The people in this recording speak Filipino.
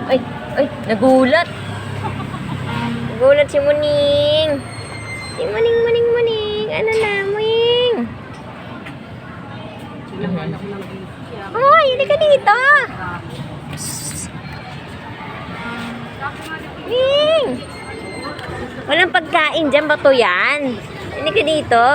Ay, ay, nagulat. Nagulat si Muning. Si Muning, Muning, Muning. Ano na, Muning? Hoy, hindi ka dito. Muning. Walang pagkain dyan, bato yan. Hindi ka dito.